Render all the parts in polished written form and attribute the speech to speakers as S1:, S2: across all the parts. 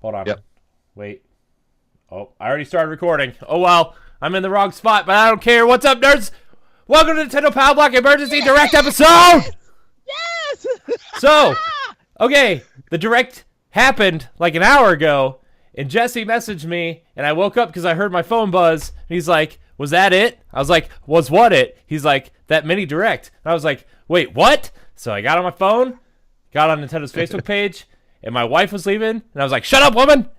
S1: Hold on.
S2: Yep.
S1: Wait. Oh, I already started recording. Oh, well. I'm in the wrong spot, but I don't care. What's up, nerds? Welcome to Nintendo Power Block Emergency Direct episode!
S3: Yes!
S1: So, okay, the Direct happened like an hour ago, and Jesse messaged me, and I woke up because I heard my phone buzz, and he's like, was that it? I was like, was what it? He's like, that mini Direct. And I was like, wait, what? So I got on my phone, got on Nintendo's Facebook page, and my wife was leaving, and I was like, shut up, woman!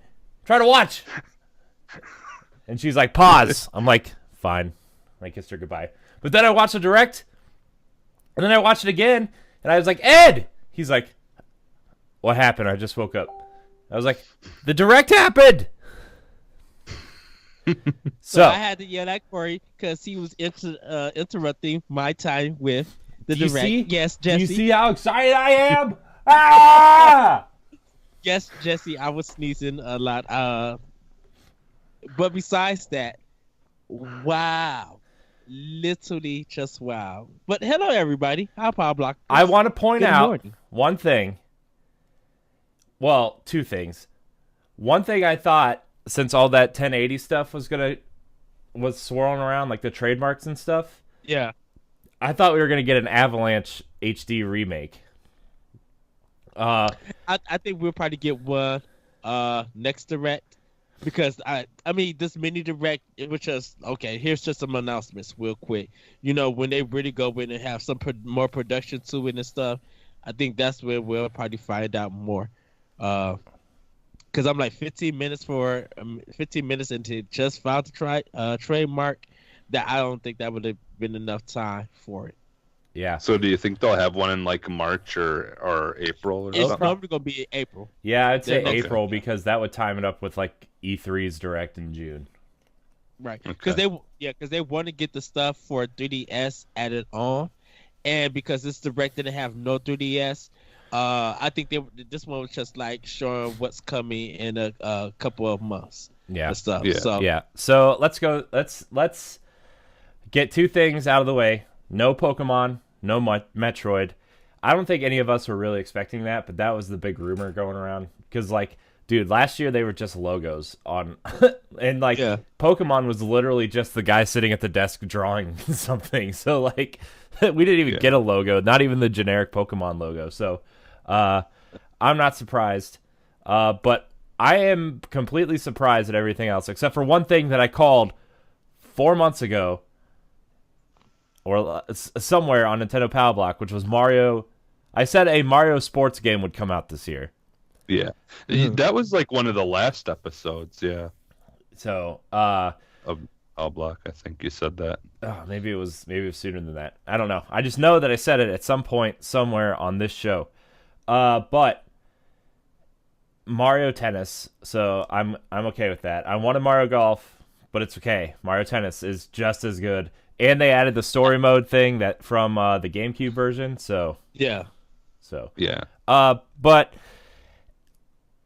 S1: Try to watch! And she's like, pause. I'm like, fine. I kissed her goodbye. But then I watched the Direct, and then I watched it again, and I was like, Ed! He's like, what happened? I just woke up. I was like, the Direct happened!
S3: So I had to yell at Corey because he was interrupting my time with the
S1: Do you
S3: Direct.
S1: see?
S3: Yes,
S1: Do
S3: Jesse.
S1: you see how excited I am? Ah!
S3: Yes, Jesse, I was sneezing a lot. But besides that, wow. Literally just wow. But hello, everybody. Hi, Power Block.
S1: I want to point
S3: Good
S1: out
S3: morning.
S1: one thing. Well, two things. One thing I thought, since all that 1080 stuff was swirling around, like the trademarks and stuff,
S3: Yeah.
S1: I thought we were gonna get an Avalanche HD remake.
S3: I think we'll probably get one next Direct. Because I mean this mini Direct, it was just okay. Here's just some announcements real quick. You know, when they really go in and have some more production to it and stuff, I think that's where we'll probably find out more. Because I'm like 15 minutes into just filed to try trademark, that I don't think that would have been enough time for it.
S1: Yeah.
S2: So do you think they'll have one in like March or April or
S3: It's
S2: something?
S3: probably gonna be in April.
S1: Yeah, I'd say
S3: Okay.
S1: April because that would time it up with like E3's Direct in June.
S3: Right,
S2: Okay.
S3: because they want to get the stuff for 3DS added on, and because this Direct didn't have no 3DS, I think this one was just like showing what's coming in a couple of months.
S1: Yeah.
S3: And stuff.
S2: Yeah.
S3: So
S1: Yeah. So let's go. Let's get two things out of the way. No Pokemon. No Metroid. I don't think any of us were really expecting that, but that was the big rumor going around. Because, like, dude, last year they were just logos on... and, like,
S3: Yeah.
S1: Pokemon was literally just the guy sitting at the desk drawing something. So, like, we didn't even get a logo. Not even the generic Pokemon logo. So, I'm not surprised. But I am completely surprised at everything else, except for one thing that I called 4 months ago, or somewhere on Nintendo Power Block, which was Mario. I said a Mario sports game would come out this year.
S2: Yeah. That was like one of the last episodes, yeah.
S1: So,
S2: Of Power Block, I think you said that.
S1: maybe it was sooner than that. I don't know. I just know that I said it at some point somewhere on this show. But Mario Tennis, so I'm okay with that. I wanted Mario Golf, but it's okay. Mario Tennis is just as good. And they added the story mode thing that from the GameCube version, so
S3: yeah.
S2: Yeah.
S1: but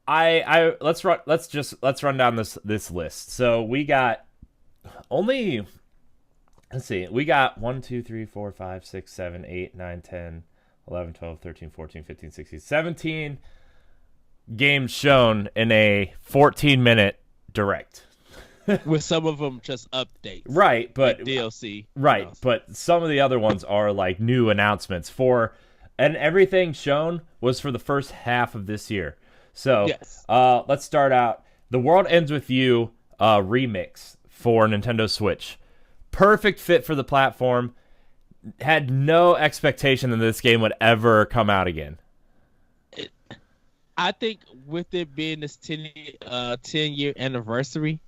S1: let's run down this list. So we got only, let's see, we got 1 2 3 4 5 6 7 8 9 10 11 12 13 14 15 16 17 games shown in a 14-minute Direct.
S3: With some of them just updates.
S1: Right, but
S3: like DLC.
S1: right, but some of the other ones are like new announcements and everything shown was for the first half of this year. So,
S3: Yes.
S1: Let's start out. The World Ends With You remix for Nintendo Switch. Perfect fit for the platform. Had no expectation that this game would ever come out again.
S3: I think with it being this 10-year anniversary,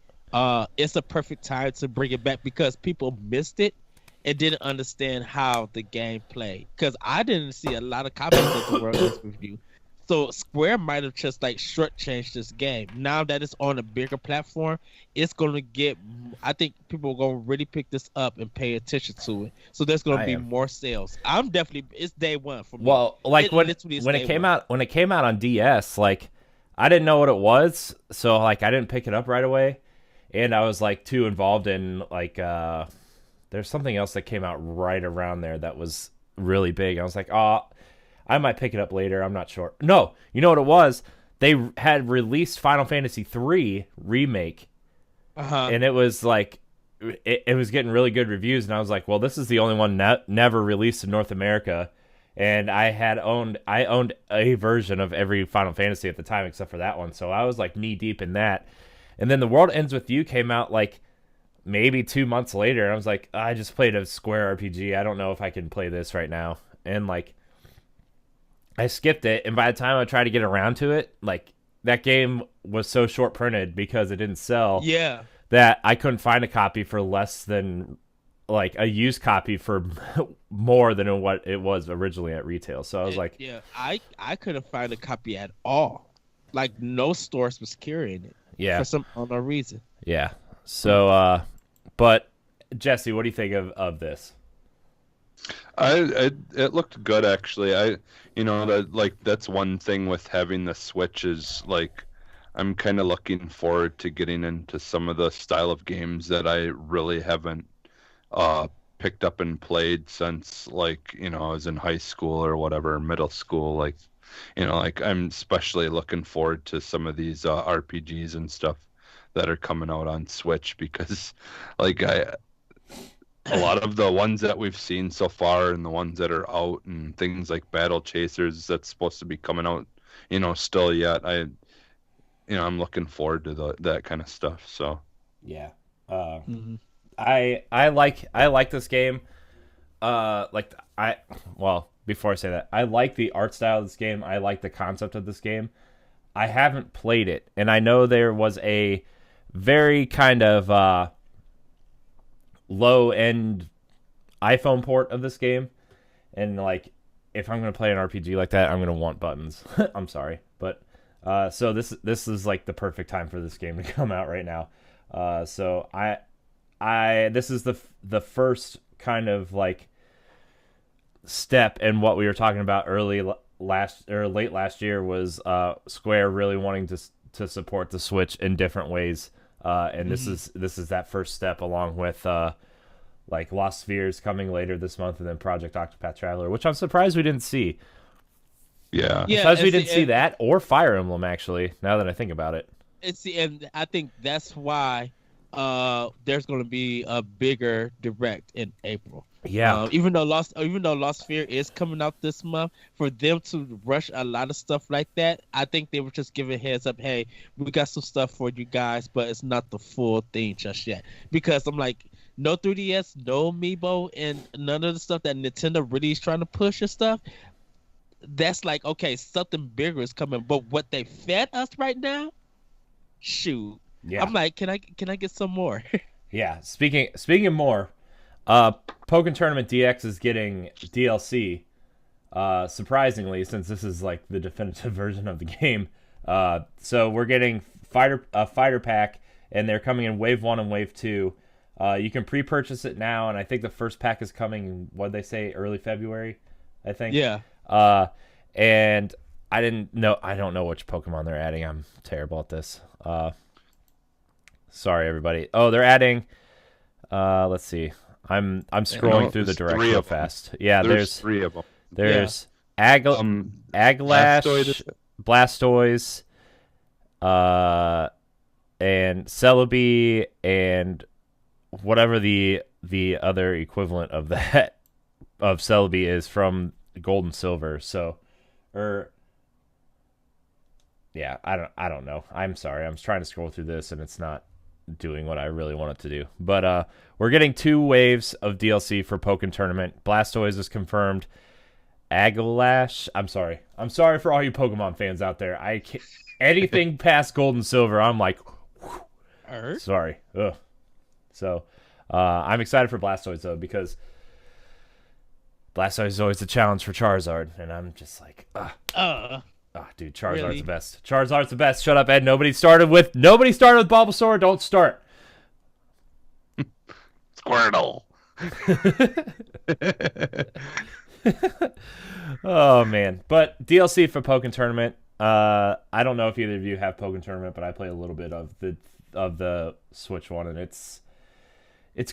S3: it's a perfect time to bring it back because people missed it and didn't understand how the game played. Because I didn't see a lot of copies of the World Ends With You. So Square might have just like shortchanged this game. Now that it's on a bigger platform, it's going to get. I think people are going to really pick this up and pay attention to it. So there's going to be more sales. I'm definitely. It's day one for me.
S1: Well, like when it came out on DS, like I didn't know what it was, so like I didn't pick it up right away, and I was like too involved in like there's something else that came out right around there that was really big. I was like, oh, I might pick it up later. I'm not sure. No, you know what it was? they had released Final Fantasy III Remake, and it was like it was getting really good reviews, and I was like, well, this is the only one never released in North America, and I owned a version of every Final Fantasy at the time except for that one, so I was like knee deep in that. And then The World Ends With You came out like maybe 2 months later, and I was like, I just played a Square RPG, I don't know if I can play this right now, and like I skipped it, and by the time I tried to get around to it, like that game was so short printed because it didn't sell.
S3: Yeah.
S1: That I couldn't find a copy for less than like a used copy for more than what it was originally at retail. So I was like,
S3: yeah, I couldn't find a copy at all. Like no stores was carrying it.
S1: Yeah.
S3: For some unknown reason.
S1: Yeah. So, but Jesse, what do you think of this?
S2: It looked good actually. That's one thing with having the Switch is like I'm kind of looking forward to getting into some of the style of games that I really haven't picked up and played since like I was in high school or whatever, middle school. Like like I'm especially looking forward to some of these RPGs and stuff that are coming out on Switch because like a lot of the ones that we've seen so far and the ones that are out and things like Battle Chasers that's supposed to be coming out, still yet. I'm looking forward to that kind of stuff. So
S1: yeah, I like this game. Before I say that, I like the art style of this game. I like the concept of this game. I haven't played it, and I know there was a very kind of low-end iPhone port of this game, and like if I'm going to play an RPG like that, I'm going to want buttons. I'm sorry, but so this is like the perfect time for this game to come out right now. So this is the first kind of like step in what we were talking about late last year was Square really wanting to support the Switch in different ways, and this is that first step, along with like Lost Spheres coming later this month, and then Project Octopath Traveler, which I'm surprised we didn't see.
S2: Yeah,
S1: surprised we didn't see that or Fire Emblem actually. Now that I think about it,
S3: and I think that's why there's going to be a bigger direct in April.
S1: Yeah.
S3: Even though Lost Sphere is coming out this month, for them to rush a lot of stuff like that, I think they were just giving heads up. Hey, we got some stuff for you guys, but it's not the full thing just yet. Because I'm like, no 3DS, no Amiibo, and none of the stuff that Nintendo really is trying to push and stuff. That's like, okay, something bigger is coming. But what they fed us right now, shoot. Yeah. I'm like, can I get some more?
S1: Yeah. Speaking of more, Pokémon Tournament DX is getting DLC. Surprisingly, since this is like the definitive version of the game, so we're getting a fighter pack, and they're coming in Wave 1 and Wave 2. You can pre-purchase it now, and I think the first pack is coming. What did they say? Early February, I think.
S3: Yeah.
S1: And I don't know which Pokemon they're adding. I'm terrible at this. Sorry, everybody. Oh, they're adding. Let's see. I'm scrolling through the direct real fast. Yeah, there's
S2: 3 of them.
S1: There's Aglash, Blastoise, and Celebi, and whatever the other equivalent of that of Celebi is from Gold and Silver. So, yeah, I don't know. I'm sorry. I'm trying to scroll through this, and it's not doing what I really want it to do. But we're getting 2 waves of DLC for Pokémon Tournament. Blastoise is confirmed. Aglash, I'm sorry for all you Pokemon fans out there. I can't, anything past Gold and Silver, I'm like, sorry. Ugh. So I'm excited for Blastoise though, because Blastoise is always a challenge for Charizard, and I'm just like, dude, Charizard's
S3: really?
S1: the best. Charizard's the best. Shut up, Ed. Nobody started with Bulbasaur. Don't start.
S2: Squirtle.
S1: Oh man, but DLC for Pokémon Tournament. I don't know if either of you have Pokémon Tournament, but I play a little bit of the Switch one, and it's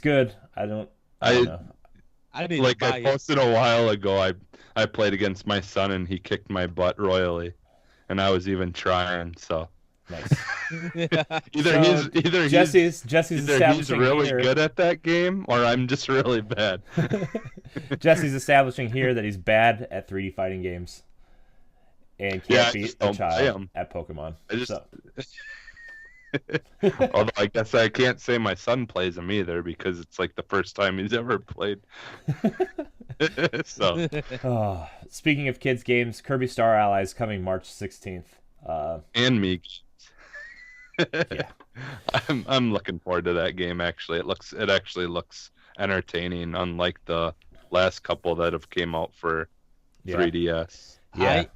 S1: good. I don't know.
S3: I
S2: posted a while ago. I played against my son, and he kicked my butt royally. and I was even trying. So
S1: Nice.
S2: either
S1: Jesse's
S2: he's
S1: establishing
S2: really
S1: here.
S2: good at that game, or I'm just really bad.
S1: Jesse's establishing here that he's bad at 3D fighting games and can't beat a child at Pokemon.
S2: Although I guess I can't say my son plays them either because it's like the first time he's ever played. So.
S1: Speaking of kids games, Kirby Star Allies coming March 16th.
S2: And me.
S1: Yeah.
S2: I'm looking forward to that game. Actually, it actually looks entertaining, unlike the last couple that have came out for 3DS.
S1: Yeah,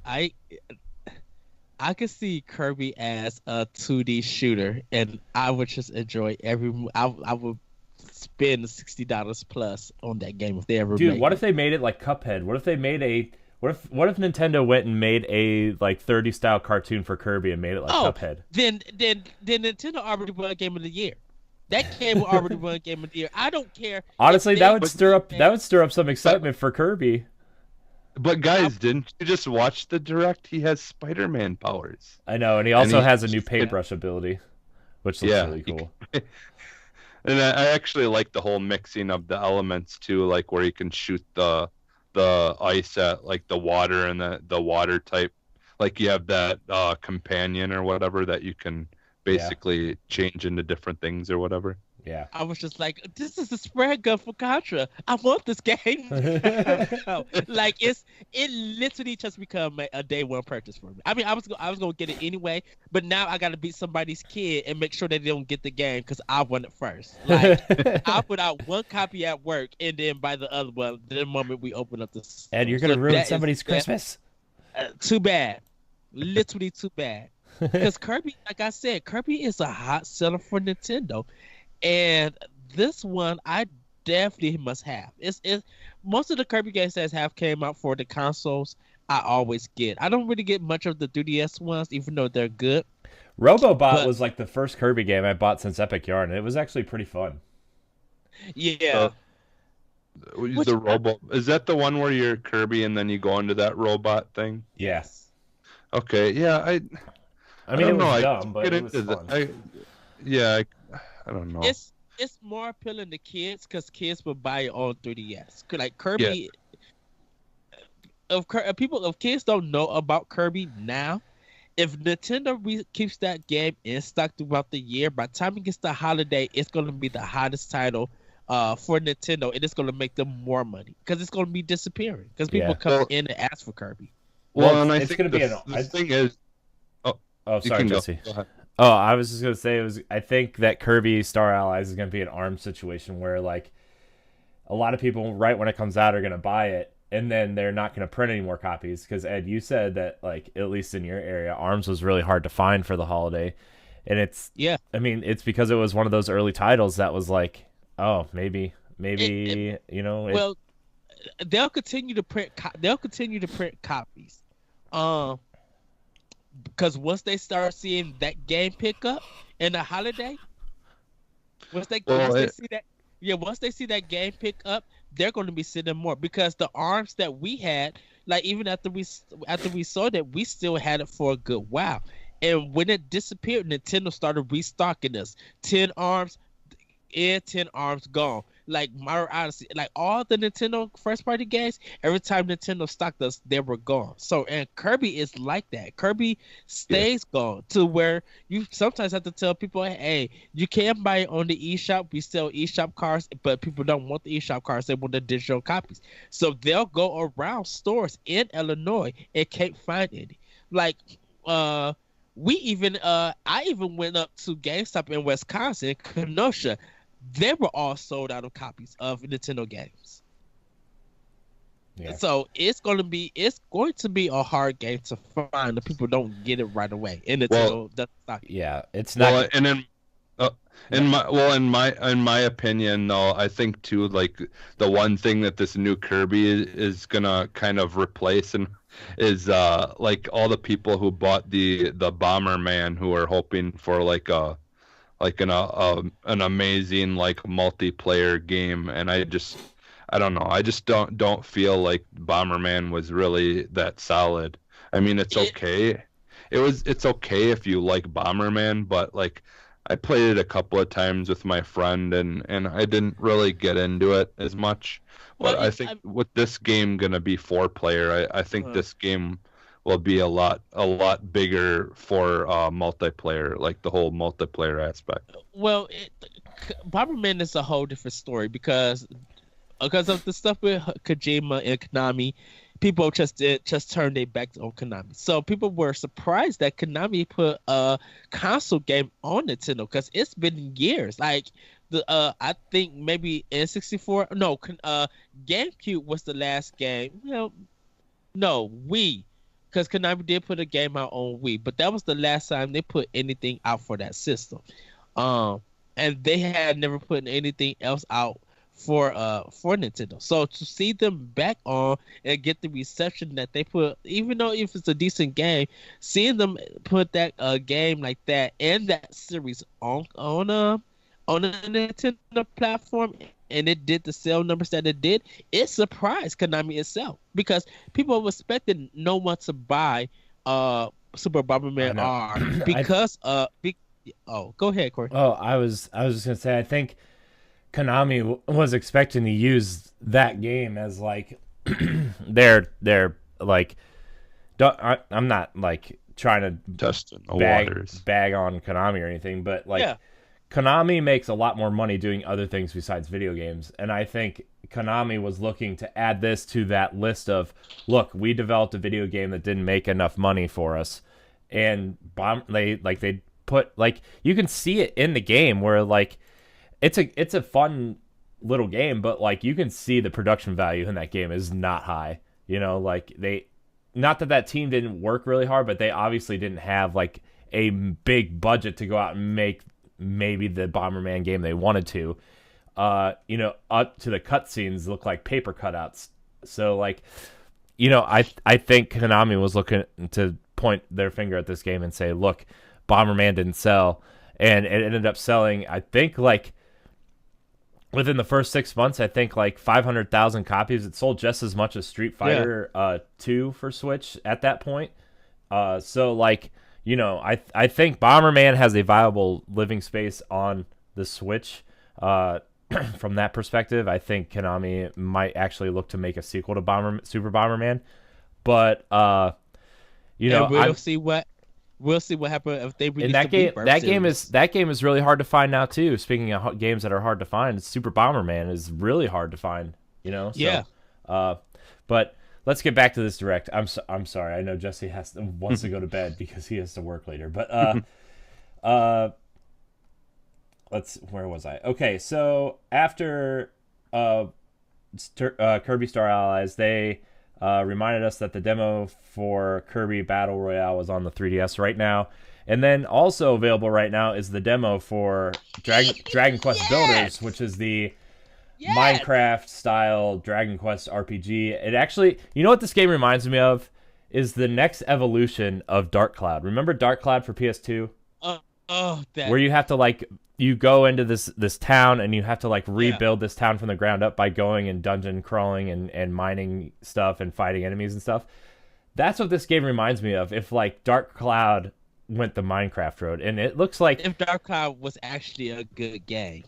S3: I could see Kirby as a 2D shooter, and I would just enjoy I would spend $60 plus on that game if they ever.
S1: Dude, what if they made it like Cuphead? What if they made What if Nintendo went and made a like 30 style cartoon for Kirby and made it like Cuphead?
S3: Then Nintendo already won Game of the Year. That game will already won Game of the Year. I don't care.
S1: Honestly, that would stir up some excitement for Kirby.
S2: But guys, didn't you just watch the Direct? He has Spider-Man powers.
S1: I know, and he also has a new paintbrush ability, which looks really cool.
S2: And I actually like the whole mixing of the elements too, like where you can shoot the ice at like the water and the water type. Like you have that companion or whatever that you can basically change into different things or whatever.
S1: Yeah.
S3: I was just like, this is a spread gun for Contra. I want this game. Like it literally just become a day one purchase for me. I mean, I was gonna get it anyway, but now I gotta beat somebody's kid and make sure that they don't get the game because I won it first. Like I put out one copy at work and then buy the other one the moment we open up the store.
S1: And you're gonna ruin somebody's Christmas.
S3: Too bad. Literally too bad. Because Kirby, like I said, Kirby is a hot seller for Nintendo. And this one, I definitely must have. It's most of the Kirby games that have came out for the consoles, I always get. I don't really get much of the 3DS ones, even though they're good.
S1: Robobot was like the first Kirby game I bought since Epic Yarn, and it was actually pretty fun.
S3: Yeah.
S2: Is that the one where you're Kirby and then you go into that robot thing?
S1: Yes.
S2: Okay. Yeah. I
S1: mean, it was
S2: know.
S1: dumb, but it was fun.
S2: I don't know.
S3: It's more appealing to kids because kids will buy it on 3DS. Like Kirby, if kids don't know about Kirby now, if Nintendo keeps that game in stock throughout the year, by the time it gets to holiday, it's going to be the hottest title for Nintendo, and it's going to make them more money because it's going to be disappearing because people come in and ask for Kirby.
S2: Well, and I
S1: it's
S2: think
S1: going to be
S2: the thing is.
S1: Oh, sorry, Jesse. Go ahead. Oh, I was just gonna say I think that Kirby Star Allies is gonna be an ARM situation where like a lot of people right when it comes out are gonna buy it and then they're not gonna print any more copies because Ed, you said that like at least in your area, ARMS was really hard to find for the holiday, and I mean it's because it was one of those early titles that was like, oh maybe
S3: well, they'll continue to print copies. Because once they start seeing that game pick up in the holiday, once they see that game pick up, they're going to be sending more because the ARMS that we had, like even after we sold it, we still had it for a good while. And when it disappeared, Nintendo started restocking us. 10 ARMS in, 10 ARMS gone. Like Mario Odyssey, like all the Nintendo first party games, every time Nintendo stocked us, they were gone. So, and Kirby is like that. Kirby stays gone to where you sometimes have to tell people, hey, you can buy it on the eShop. We sell eShop cards, but people don't want the eShop cards. They want the digital copies. So they'll go around stores in Illinois and can't find any. Like, I even went up to GameStop in Wisconsin, Kenosha. They were all sold out of copies of Nintendo games. Yeah. So it's going to be a hard game to find. The people don't get it right away. And Nintendo doesn't stock it.
S1: Yeah, it's not.
S2: Well, and then in my opinion, though, I think too, like the one thing that this new Kirby is gonna kind of replace and is like all the people who bought the Bomberman who are hoping for like an amazing like multiplayer game, and I don't know. I just don't feel like Bomberman was really that solid. I mean, it's okay. it's okay if you like Bomberman, but like I played it a couple of times with my friend and I didn't really get into it as much. But I think with this game gonna be 4-player, I think this game will be a lot bigger for multiplayer, like the whole multiplayer aspect.
S3: Well, Bomberman is a whole different story because of the stuff with Kojima and Konami. People just turned their backs on Konami. So people were surprised that Konami put a console game on Nintendo because it's been years. Like I think maybe N64. No, GameCube was the last game. No, Wii, because Konami did put a game out on Wii, but that was the last time they put anything out for that system. And they had never put anything else out for Nintendo. So to see them back on and get the reception that they put, even though if it's a decent game, seeing them put that game like that and that series on a Nintendo platform, and it did the sale numbers that it did, it surprised Konami itself because people were expecting no one to buy Super Bomberman R because go ahead, Corey.
S1: Oh, I was just gonna say I think Konami was expecting to use that game as like their like. I'm not like trying to
S2: testing the waters,
S1: bag on Konami or anything, but like Konami makes a lot more money doing other things besides video games, and I think Konami was looking to add this to that list of, look, we developed a video game that didn't make enough money for us, and they put like you can see it in the game where like. It's a fun little game, but like you can see the production value in that game is not high. Like not that team didn't work really hard, but they obviously didn't have like a big budget to go out and make maybe the Bomberman game they wanted to. Up to the cutscenes look like paper cutouts. So like, I think Konami was looking to point their finger at this game and say, look, Bomberman didn't sell, and it ended up selling. I think like. Within the first 6 months, I think like 500,000 copies. It sold just as much as Street Fighter 2 for Switch at that point. So like, I think Bomberman has a viable living space on the Switch. From that perspective, I think Konami might actually look to make a sequel to Super Bomberman. But
S3: We'll see what happens if they release
S1: that game. That game is really hard to find now too. Speaking of games that are hard to find, Super Bomberman is really hard to find. But let's get back to this direct. I'm sorry. I know Jesse wants to go to bed because he has to work later. But where was I? Okay, so after Kirby Star Allies, they. Reminded us that the demo for Kirby Battle Royale was on the 3DS right now. And then also available right now is the demo for Dragon Quest Builders, which is the Minecraft-style Dragon Quest RPG. It actually... You know what this game reminds me of? Is the next evolution of Dark Cloud. Remember Dark Cloud for PS2? Where you have to, like... You go into this town and you have to like rebuild this town from the ground up by going and dungeon crawling and mining stuff and fighting enemies and stuff. That's what this game reminds me of. If like Dark Cloud went the Minecraft road, and it looks like
S3: if Dark Cloud was actually a good game.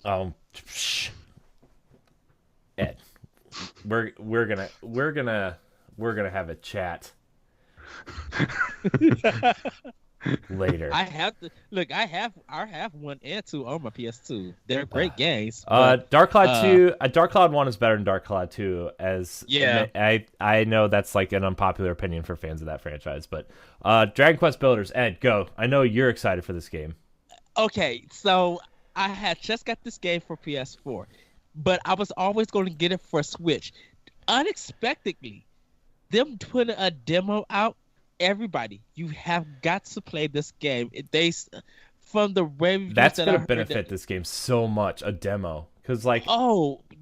S1: Ed, we're gonna have a chat. Later.
S3: I have 1 and 2 on my PS2. They're great games.
S1: Dark Cloud 2, Dark Cloud 1 is better than Dark Cloud 2. I know that's like an unpopular opinion for fans of that franchise, but Dragon Quest Builders, Ed, go. I know you're excited for this game.
S3: Okay, so I had just got this game for PS4, but I was always going to get it for Switch. Unexpectedly, them putting a demo out. Everybody, you have got to play this game. From the reviews
S1: that's going to benefit this game so much. A demo, because like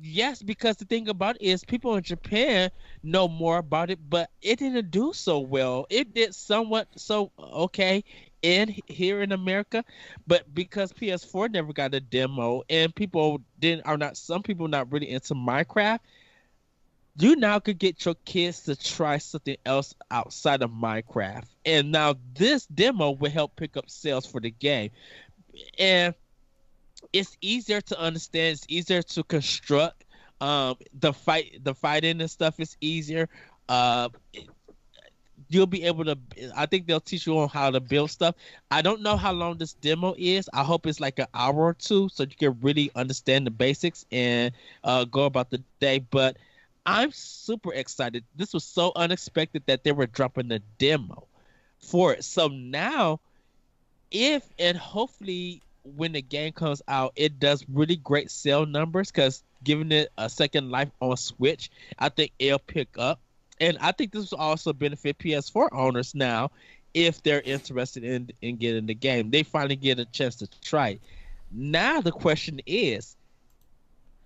S3: yes, because the thing about it is people in Japan know more about it, but it didn't do so well. It did somewhat so okay here in America, but because PS4 never got a demo and some people not really into Minecraft. you now could get your kids to try something else outside of Minecraft. And now this demo will help pick up sales for the game. And it's easier to understand, it's easier to construct. The fighting and stuff is easier. Uh you'll be able to, I think they'll teach you on how to build stuff. I don't know how long this demo is. I hope it's like an hour or two so you can really understand the basics and go about the day. But I'm super excited. This was so unexpected that they were dropping the demo for it. So now, if and hopefully when the game comes out, it does really great sale numbers, because giving it a second life on Switch, I think it'll pick up. And I think this will also benefit PS4 owners now if they're interested in getting the game. They finally get a chance to try it. Now the question is,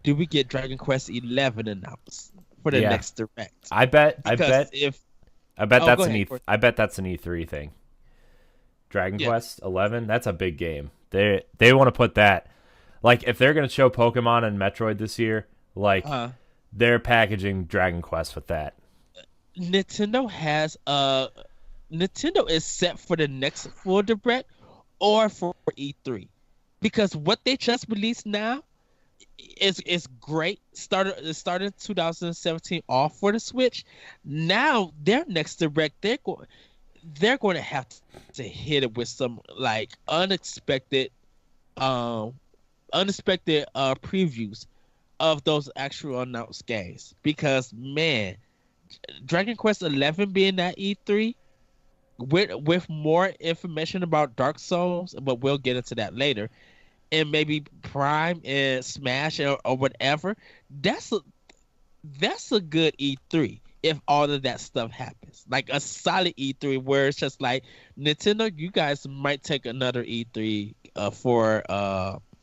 S3: do we get Dragon Quest 11 announced for the next direct?
S1: I bet
S3: that's
S1: an E3 thing. Dragon Quest 11, that's a big game. They want to put that, like, if they're going to show Pokemon and Metroid this year, like, they're packaging Dragon Quest with that.
S3: Nintendo is set for the next full direct or for E3, because what they just released now is great. It started 2017 off for the Switch. Now their next direct, they're going to have to hit it with some like unexpected previews of those actual announced games, because man, Dragon Quest 11 being at E3 with more information about Dark Souls, but we'll get into that later, and maybe Prime and Smash or whatever. That's a good E3 if all of that stuff happens. Like a solid E3 where it's just like, Nintendo, you guys might take another E3 for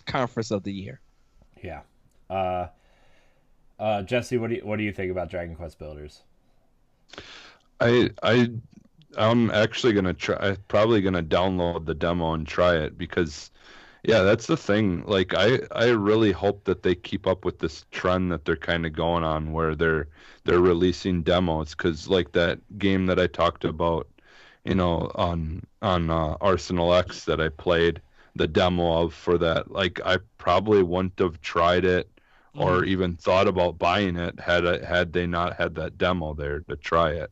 S3: conference of the year.
S1: Yeah. Jesse, what do you think about Dragon Quest Builders?
S2: I'm actually gonna try. Probably gonna download the demo and try it, because, yeah, that's the thing. Like, I really hope that they keep up with this trend that they're kind of going on, where they're releasing demos, because like that game that I talked about, on Arsenal X that I played the demo of for that, like, I probably wouldn't have tried it or even thought about buying it had they not had that demo there to try it.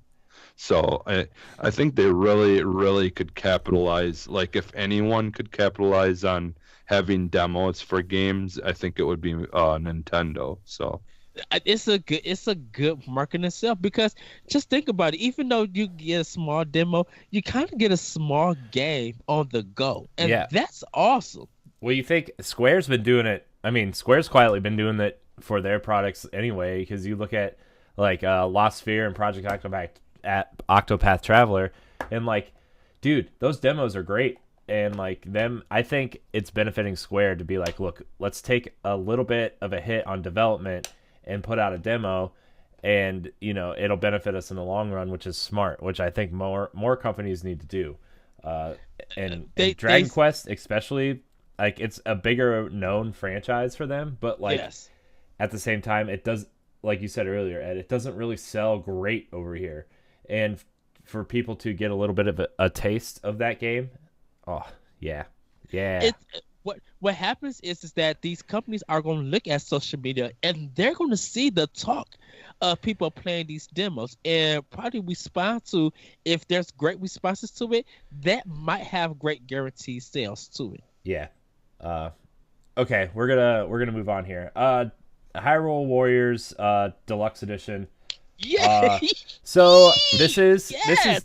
S2: So I think they really, really could capitalize. Like, if anyone could capitalize on having demos for games, I think it would be Nintendo. So
S3: it's a good market in itself, because just think about it. Even though you get a small demo, you kind of get a small game on the go, and that's awesome.
S1: Well, you think Square's been doing it? I mean, Square's quietly been doing it for their products anyway, because you look at like Lost Sphere and Project Octopath Traveler, and like, dude, those demos are great. And like them, I think it's benefiting Square to be like, look, let's take a little bit of a hit on development and put out a demo, and it'll benefit us in the long run, which is smart, which I think more companies need to do. And Dragon Quest especially, like, it's a bigger known franchise for them, but like, at the same time, it does, like you said earlier, Ed, it doesn't really sell great over here. And for people to get a little bit of a taste of that game, oh yeah.
S3: What happens is that these companies are going to look at social media, and they're going to see the talk of people playing these demos, and probably respond to, if there's great responses to it, that might have great guaranteed sales to it.
S1: Yeah. Okay, we're gonna move on here. Hyrule Warriors Deluxe Edition.
S3: Yeah.
S1: So this is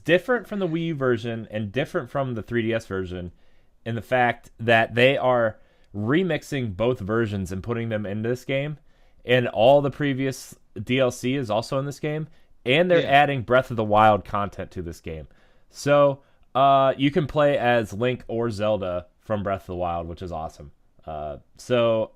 S1: different from the Wii U version and different from the 3DS version in the fact that they are remixing both versions and putting them in this game, and all the previous DLC is also in this game, and they're adding Breath of the Wild content to this game. So you can play as Link or Zelda from Breath of the Wild, which is awesome. So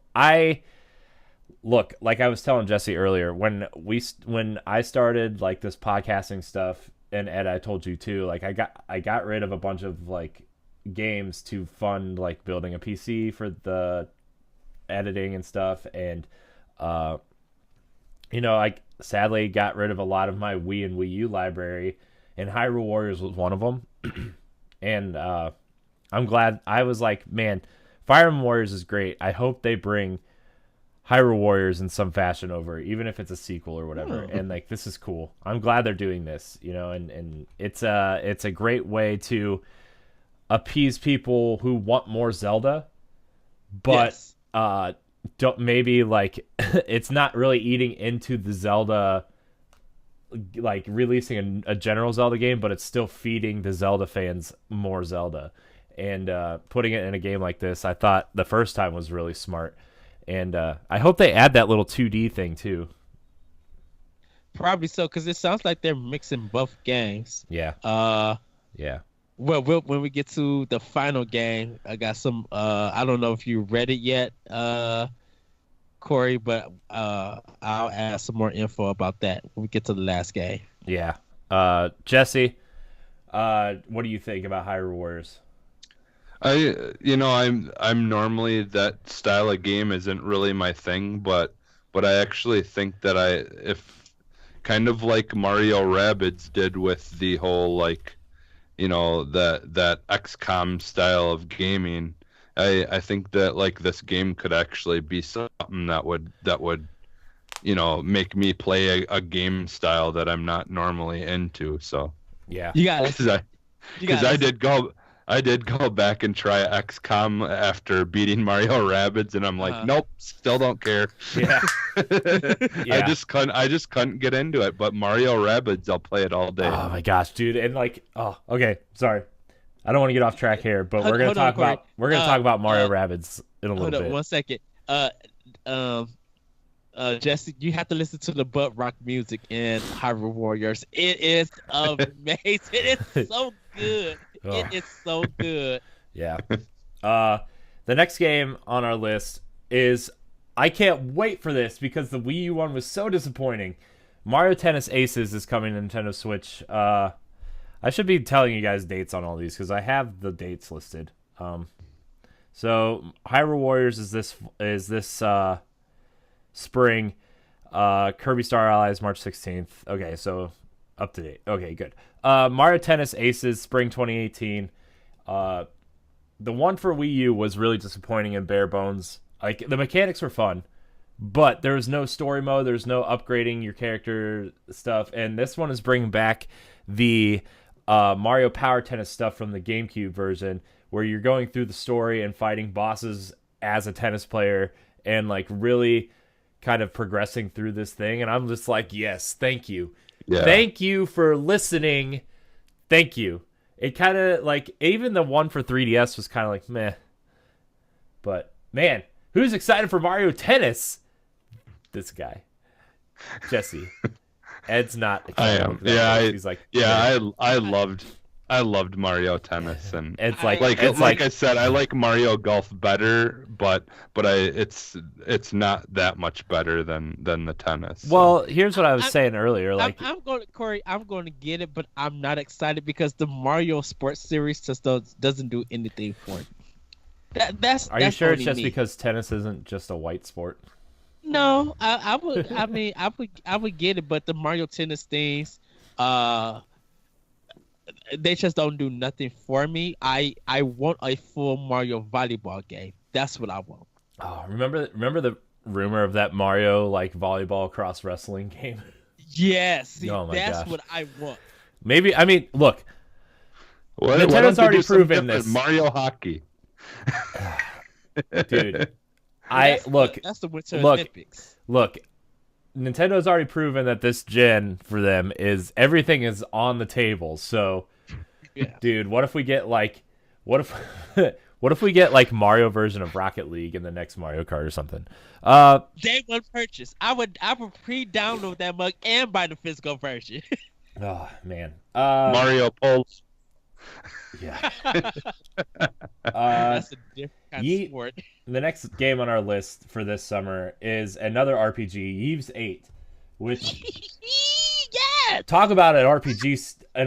S1: look, like I was telling Jesse earlier, when I started like this podcasting stuff, and Ed, I told you too, like I got rid of a bunch of like games to fund like building a PC for the editing and stuff, and sadly got rid of a lot of my Wii and Wii U library, and Hyrule Warriors was one of them. And I'm glad. I was like, man, Fire Emblem Warriors is great. I hope they bring Hyrule Warriors in some fashion over, even if it's a sequel or whatever. And like, this is cool. I'm glad they're doing this, and it's a great way to appease people who want more Zelda, but don't maybe like it's not really eating into the Zelda, like releasing a general Zelda game, but it's still feeding the Zelda fans more Zelda. And putting it in a game like this, I thought the first time was really smart. And I hope they add that little 2D thing too.
S3: Probably so, because it sounds like they're mixing both games.
S1: Yeah. Yeah.
S3: Well, when we get to the final game, I got some. I don't know if you read it yet, Corey, but I'll add some more info about that when we get to the last game.
S1: Yeah. Jesse, what do you think about Hyrule Warriors?
S2: I'm normally that style of game isn't really my thing, but I actually think that if kind of like Mario Rabbids did with the whole like, that XCOM style of gaming, I think that like this game could actually be something that would make me play a game style that I'm not normally into. So
S1: yeah,
S3: you got it.
S2: Because I did go back and try XCOM after beating Mario Rabbids, and I'm like, nope, still don't care.
S1: Yeah. Yeah.
S2: I just couldn't get into it. But Mario Rabbids, I'll play it all day.
S1: Oh my gosh, dude! And like, okay, sorry, I don't want to get off track here, but we're gonna talk about Mario Rabbids in a little bit.
S3: Hold on 1 second. Jesse, you have to listen to the butt rock music in Hyrule Warriors. It is amazing. It is so good. It is so good.
S1: Yeah. The next game on our list is, I can't wait for this because the Wii U one was so disappointing. Mario Tennis Aces is coming to Nintendo Switch. I should be telling you guys dates on all these because I have the dates listed. So Hyrule Warriors is this spring. Kirby Star Allies March 16th. Okay, so up to date. Okay, good. Mario Tennis Aces Spring 2018. The one for Wii U was really disappointing and bare bones. Like, the mechanics were fun, but there was no story mode. There's no upgrading your character stuff. And this one is bringing back the Mario Power Tennis stuff from the GameCube version, where you're going through the story and fighting bosses as a tennis player and like really kind of progressing through this thing. And I'm just like, yes, thank you. Yeah. Thank you for listening. Thank you. It kind of like, even the one for 3DS was kind of like meh. But man, who's excited for Mario Tennis? This guy, Jesse. Ed's not.
S2: I am. Yeah,
S1: he's like,
S2: yeah. I loved Mario Tennis, and
S1: it's like
S2: I said, I like Mario Golf better, but it's not that much better than the tennis. So.
S1: Well, here's what I was saying earlier. Like,
S3: I'm going to get it, but I'm not excited because the Mario Sports Series just doesn't do anything for me.
S1: Are you sure it's just because tennis isn't just a white sport?
S3: No, I would. I mean, I would get it, but the Mario Tennis things, they just don't do nothing for me. I want a full Mario volleyball game. That's what I want.
S1: Oh, remember the rumor of that Mario like volleyball cross wrestling game?
S3: Yes, see,
S1: oh my
S3: that's
S1: gosh.
S3: what I want.
S1: Maybe, I mean, look, Nintendo's already proven this.
S2: Mario hockey,
S1: dude.
S3: That's the Winter Olympics.
S1: Look, Nintendo's already proven that this gen for them is everything is on the table. So, yeah. Dude, what if we get like Mario version of Rocket League in the next Mario Kart or something?
S3: Day one purchase. I would pre-download that mug and buy the physical version.
S1: Oh man,
S2: Mario Pulse.
S1: Yeah.
S3: That's a different kind of sport.
S1: The next game on our list for this summer is another RPG, Eevee's 8, which
S3: yes!
S1: Talk about an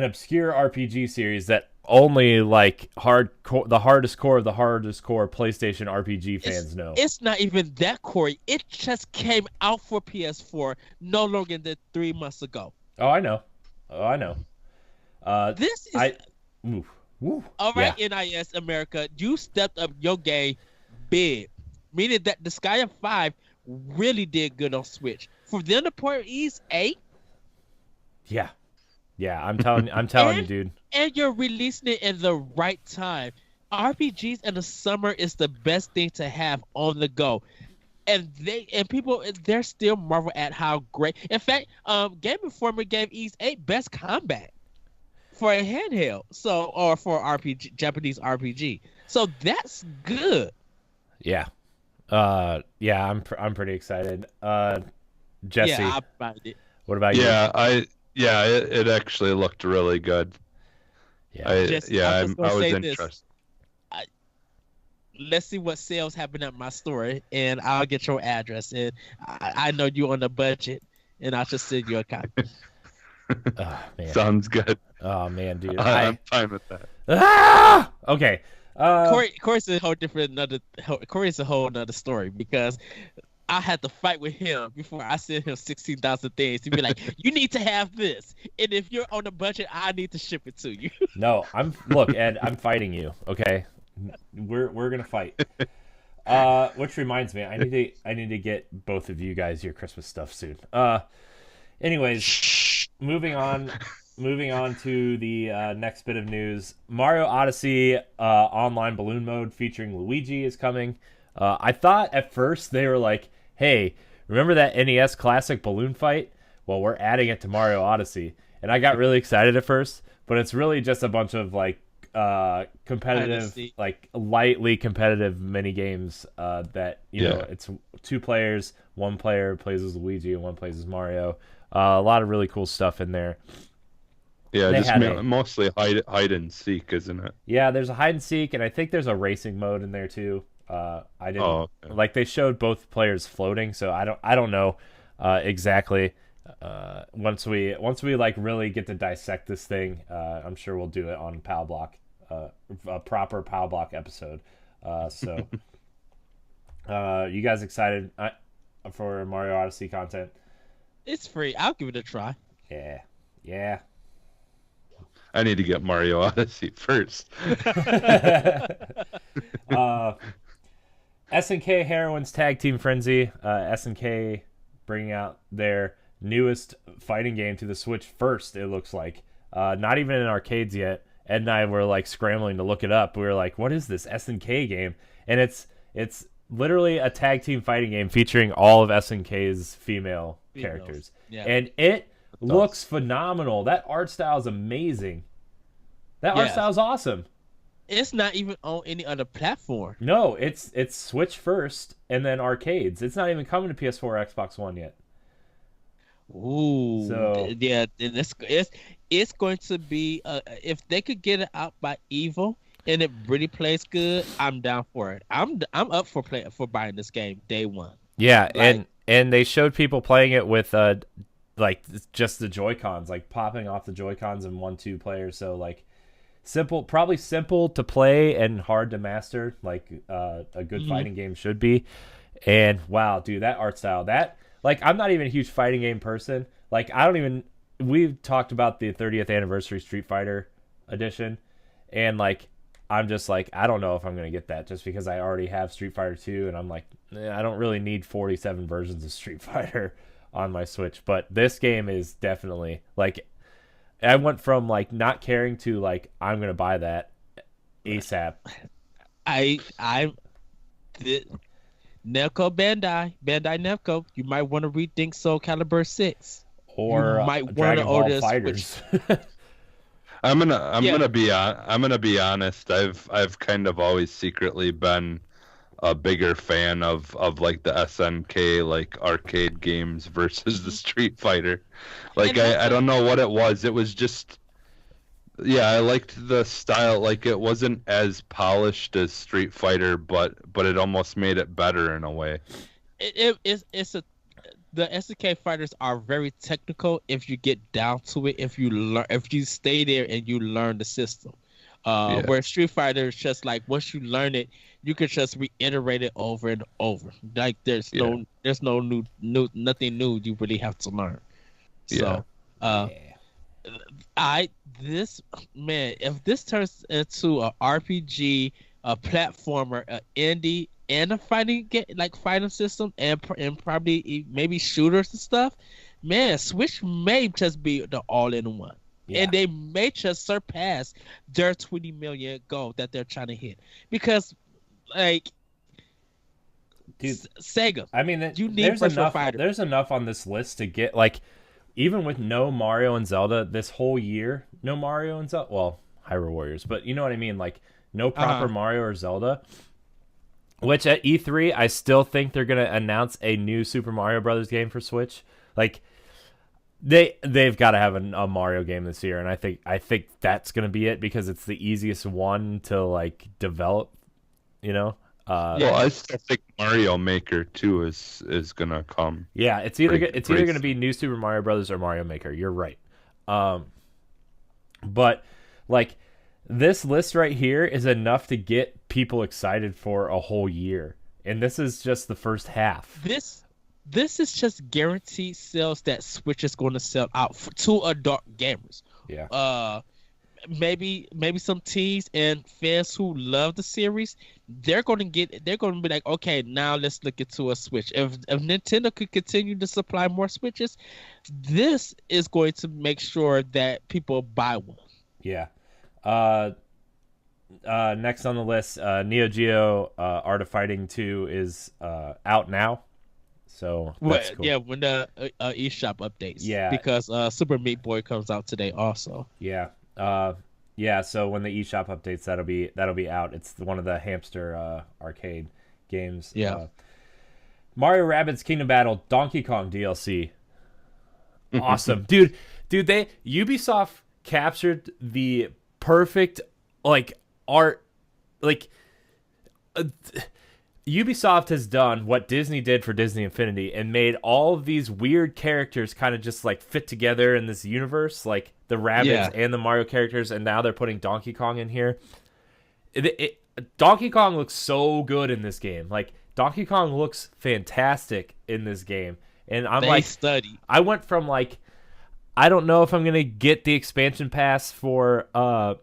S1: obscure RPG series that only like the hardest core of the hardest core PlayStation RPG fans know.
S3: It's not even that, Corey. It just came out for PS4 no longer than 3 months ago.
S1: Oh, I know.
S3: This is
S1: Woo.
S3: all right. Yeah. NIS America, you stepped up your game big, meaning that the Sky 5 really did good on Switch. For them to port Ease 8.
S1: Yeah, I'm telling you, dude.
S3: And you're releasing it in the right time. RPGs in the summer is the best thing to have on the go. And they're still marvel at how great. In fact, Game Informer gave Ease 8 best combat for a handheld, or for RPG, Japanese RPG. So that's good.
S1: Yeah. I'm pretty excited. Jesse,
S3: yeah, I find it.
S1: What about you?
S2: It actually looked really good.
S1: Yeah,
S2: I was interested.
S3: Let's see what sales happen at my store, and I'll get your address. And I know you on a budget, and I'll just send you a copy.
S1: Oh, man.
S2: Sounds good.
S1: Oh man, dude,
S2: I'm fine with that.
S1: Okay.
S3: Corey's a whole nother story, because I had to fight with him before I sent him 16,000 things. He'd be like, "You need to have this, and if you're on a budget, I need to ship it to you."
S1: No, Ed, I'm fighting you. Okay, we're gonna fight. Which reminds me, I need to get both of you guys your Christmas stuff soon. Anyways, moving on to the next bit of news. Mario Odyssey online balloon mode featuring Luigi is coming. I thought at first they were like, hey, remember that NES classic balloon fight? Well, we're adding it to Mario Odyssey. And I got really excited at first, but it's really just a bunch of like competitive, like lightly competitive mini games that, you know, it's 2 players, 1 player plays as Luigi and 1 plays as Mario. A lot of really cool stuff in there.
S2: Yeah, just mostly hide and seek, isn't it?
S1: Yeah, there's a hide and seek, and I think there's a racing mode in there too. I didn't like they showed both players floating, so I don't know exactly. Once we like really get to dissect this thing, I'm sure we'll do it on PowBlock, a proper PowBlock episode. So, you guys excited for Mario Odyssey content?
S2: It's free. I'll give it a try.
S1: Yeah.
S2: I need to get Mario Odyssey first.
S1: SNK Heroines Tag Team Frenzy. SNK bringing out their newest fighting game to the Switch first, it looks like. Not even in arcades yet. Ed and I were like scrambling to look it up. We were like, what is this SNK game? And it's literally a tag team fighting game featuring all of SNK's female characters. Yeah. And it looks phenomenal. That art style is amazing. That art style is awesome.
S3: It's not even on any other platform.
S1: No, it's Switch first and then arcades. It's not even coming to PS4 or Xbox One yet.
S3: Ooh. So yeah, it's going to be if they could get it out by Evo and it really plays good, I'm down for it. I'm up for buying this game day one.
S1: Yeah, and they showed people playing it with like just the Joy-Cons, like popping off the Joy-Cons in 1-2 players. So like probably simple to play and hard to master, like a good fighting game should be. And wow, dude, that art style, like I'm not even a huge fighting game person. Like we've talked about the 30th anniversary Street Fighter edition, and like I'm just like, I don't know if I'm going to get that just because I already have Street Fighter 2, and I'm like, I don't really need 47 versions of Street Fighter on my Switch. But this game is definitely, like, I went from, like, not caring to, like, I'm going to buy that ASAP.
S3: Namco Bandai Namco, you might want to rethink Soul Calibur 6.
S1: Or Dragon Ball Fighters.
S2: I'm gonna be honest. I've kind of always secretly been a bigger fan of like the SNK like arcade games versus the Street Fighter. Like I don't know what it was. It was just I liked the style. Like it wasn't as polished as Street Fighter, but it almost made it better in a way.
S3: The SNK fighters are very technical if you get down to it, if you stay there and you learn the system. Where Street Fighter is just like once you learn it, you can just reiterate it over and over. Like there's no new nothing new you really have to learn. So if this turns into a RPG, a platformer, an indie, and a fighting game, like fighting system, and probably maybe shooters and stuff, man, Switch may just be the all-in-one. Yeah. And they may just surpass their 20 million goal that they're trying to hit. Because, like,
S1: dude,
S3: Sega,
S1: I mean,
S3: you need virtual fighter.
S1: There's enough on this list to get, like, even with no Mario and Zelda this whole year, no Mario and Zelda, well, Hyrule Warriors, but you know what I mean? Like, no proper Mario or Zelda. Which at E3, I still think they're going to announce a new Super Mario Brothers game for Switch. Like, they've got to have a Mario game this year, and I think that's going to be it because it's the easiest one to like develop, you know.
S2: Well, I still think Mario Maker 2 is going to come.
S1: Yeah, it's either going to be New Super Mario Brothers or Mario Maker. You're right. But like this list right here is enough to get people excited for a whole year, and this is just the first half.
S3: This is just guaranteed sales that Switch is going to sell out to adult gamers.
S1: Yeah.
S3: Maybe some teens and fans who love the series, they're going to be like, okay, now let's look into a Switch. If Nintendo could continue to supply more Switches, this is going to make sure that people buy one.
S1: Yeah. Next on the list, Neo Geo Art of Fighting 2 is out now. So that's cool.
S3: Yeah, when the eShop updates.
S1: Yeah,
S3: because Super Meat Boy comes out today also.
S1: Yeah, So when the eShop updates, that'll be out. It's one of the hamster arcade games.
S3: Yeah.
S1: Mario Rabbids Kingdom Battle Donkey Kong DLC. Awesome, dude. Ubisoft captured the perfect like art, like. Ubisoft has done what Disney did for Disney Infinity and made all of these weird characters kind of just like fit together in this universe, like the Rabbids and the Mario characters, and now they're putting Donkey Kong in here. Donkey Kong looks so good in this game. Like Donkey Kong looks fantastic in this game, and I went from like, I don't know if I'm gonna get the expansion pass for Mario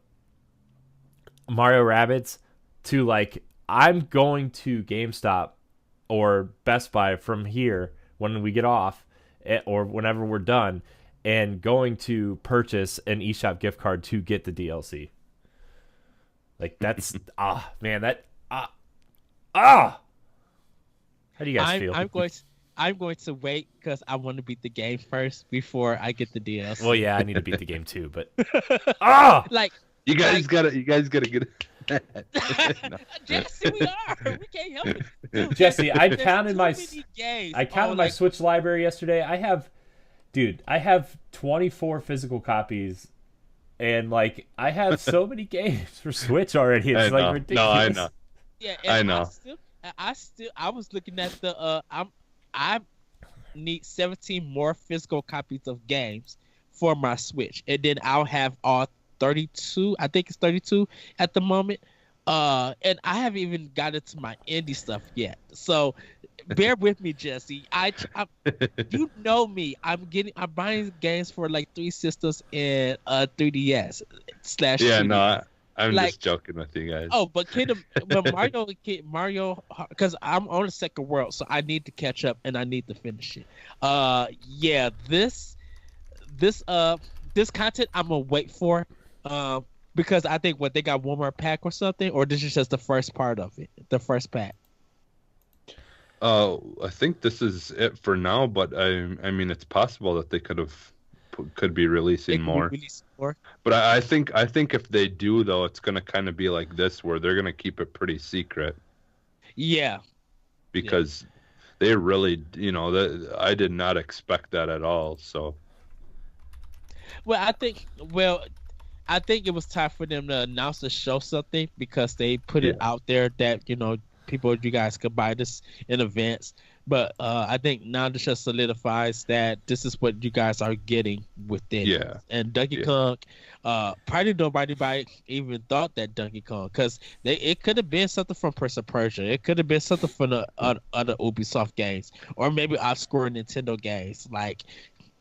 S1: Rabbids to like, I'm going to GameStop or Best Buy from here when we get off or whenever we're done and going to purchase an eShop gift card to get the DLC. Like that's, How do you guys feel?
S3: I'm going to wait because I want to beat the game first before I get the DLC.
S1: Well, yeah, I need to beat the game too, but
S3: like
S2: you guys gotta get it.
S3: No. Jesse, we can't help it. Dude,
S1: Jesse, I counted my Switch library yesterday. I have 24 physical copies, and like I have so many games for Switch already. It's like ridiculous.
S2: No, I know.
S3: Yeah,
S2: I know.
S3: I was looking at the I need 17 more physical copies of games for my Switch, and then I'll have all 32. I think it's 32 at the moment. And I haven't even got into my indie stuff yet. So bear with me, Jesse. I you know me. I'm buying games for like 3 systems and 3DS /
S2: Yeah, no, I'm like, just joking with you guys.
S3: Oh, but Mario, because I'm on the second world, so I need to catch up and I need to finish it. Yeah, this content I'm gonna wait for. Because I think they got one more pack or something, or this is just the first part of it, the first pack.
S2: I think this is it for now, but I mean it's possible that they could be releasing more. But I think if they do though, it's gonna kind of be like this, where they're gonna keep it pretty secret.
S3: Yeah.
S2: Because they really, I did not expect that at all. So.
S3: Well, I think it was time for them to announce or show something because they put it out there that, you guys could buy this in advance. But I think now this just solidifies that this is what you guys are getting within.
S2: Yeah.
S3: And Donkey
S2: Yeah.
S3: Kong, probably nobody even thought that Donkey Kong, because it could have been something from Prince of Persia. It could have been something from the other Ubisoft games, or maybe obscure Nintendo games. Like,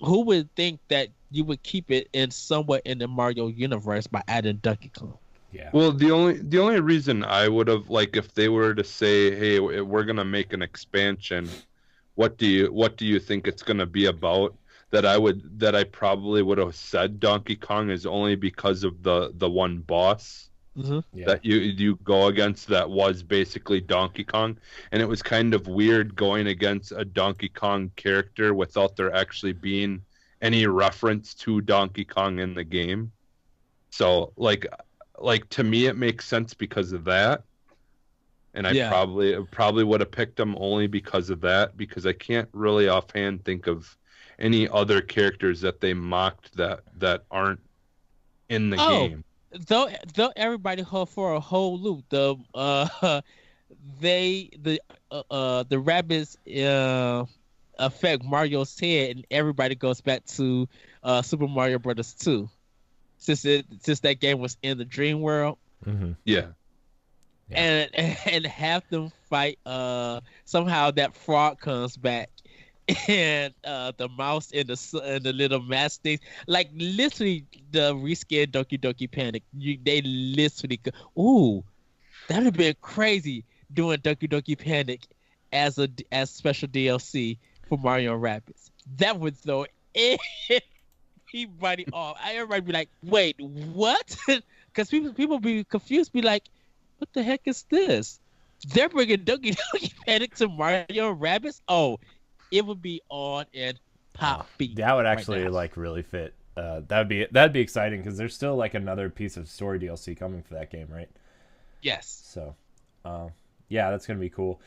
S3: who would think that you would keep it in somewhat in the Mario universe by adding Donkey Kong?
S1: Yeah.
S2: Well, the only reason I would have, like, if they were to say, "Hey, we're gonna make an expansion," what do you think it's gonna be about? That I probably would have said Donkey Kong is only because of the one boss
S3: Mm-hmm.
S1: Yeah.
S2: that you go against that was basically Donkey Kong, and it was kind of weird going against a Donkey Kong character without there actually being any reference to Donkey Kong in the game. So like to me it makes sense because of that, and I
S3: Yeah.
S2: probably would have picked them only because of that, because I can't really offhand think of any other characters that they mocked that aren't in the
S3: Oh,
S2: game.
S3: though everybody hold for a whole loop. The rabbits affect Mario's head, and everybody goes back to Super Mario Brothers 2. Since that game was in the dream world,
S1: Mm-hmm.
S2: Yeah.
S3: and have them fight, somehow that frog comes back, and the mouse and the little mask things, like literally the reskin Doki Doki Panic. They literally ooh, that'd have been crazy doing Doki Doki Panic as special DLC for Mario and Rabbids. That would throw everybody off. Everybody be like, wait, what? Because people be confused, be like, what the heck is this? They're bringing Doki Doki Panic to Mario and Rabbids? Oh, it would be on and pop beat.
S1: That would
S3: right
S1: actually
S3: now.
S1: like really fit. That'd be exciting because there's still like another piece of story DLC coming for that game, right?
S3: Yes.
S1: So, yeah, that's gonna be cool.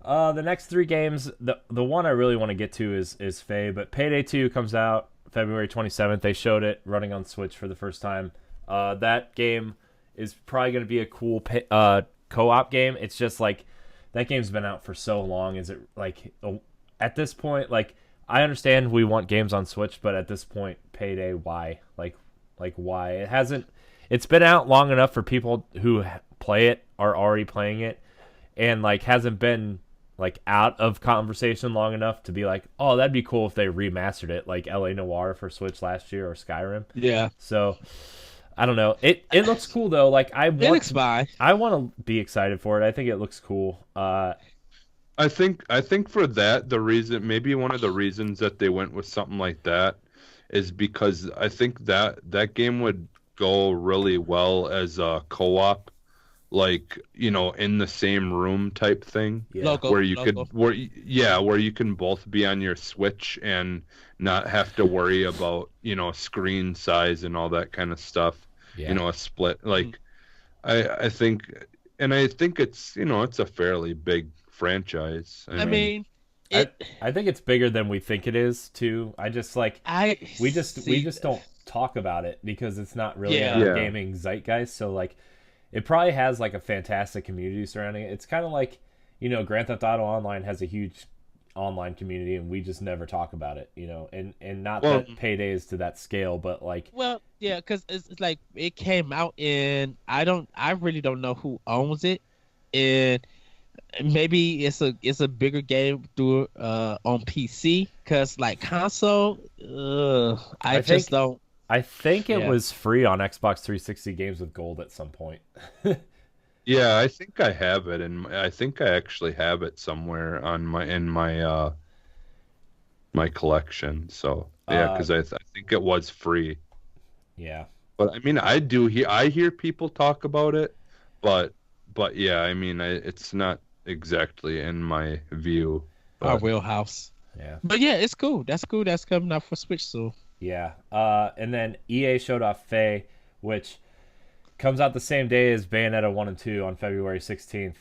S1: The next three games, the one I really want to get to is Faye, but Payday 2 comes out February 27th. They showed it running on Switch for the first time. That game is probably gonna be a cool co-op game. It's just like that game's been out for so long. Is it like at this point, like I understand we want games on Switch, but at this point, Payday, why? Like why? It's been out long enough for people who play it are already playing it, and like hasn't been like out of conversation long enough to be like, oh, that'd be cool if they remastered it, like LA Noire for Switch last year or Skyrim.
S3: Yeah.
S1: So I don't know. It looks cool though. Like
S3: It looks fine.
S1: I want to be excited for it. I think it looks cool.
S2: I think for that, maybe one of the reasons that they went with something like that is because I think that game would go really well as a co-op, like, in the same room type thing,
S1: Yeah.
S3: Local,
S2: where you
S3: local.
S2: where you can both be on your Switch and not have to worry about, screen size and all that kind of stuff.
S1: Yeah.
S2: A split. Like, I think it's, it's a fairly big franchise.
S3: I mean,
S1: I think it's bigger than we think it is too. I just like we just don't talk about it because it's not really
S3: Yeah.
S1: in our
S2: Yeah.
S1: gaming zeitgeist. So like, it probably has like a fantastic community surrounding it. It's kind of like, Grand Theft Auto Online has a huge online community, and we just never talk about it. And not
S2: Well-
S1: that Payday is to that scale, but like,
S3: well, yeah, because it's like it came out in I really don't know who owns it, and maybe it's a bigger game through on PC, because like console, I just
S1: think-
S3: don't.
S1: I think it
S3: Yeah.
S1: was free on Xbox 360 Games with Gold at some point.
S2: Yeah, I think I have it, and I think I actually have it somewhere in my my collection. So yeah, because I think it was free.
S1: Yeah.
S2: But I mean, I hear people talk about it, but yeah, I mean, it's not exactly in my view.
S3: Our
S2: But
S3: wheelhouse.
S1: Yeah.
S3: But yeah, it's cool. That's cool. That's coming out for Switch soon.
S1: Yeah. And then EA showed off Faye, which comes out the same day as Bayonetta 1 and 2 on February 16th.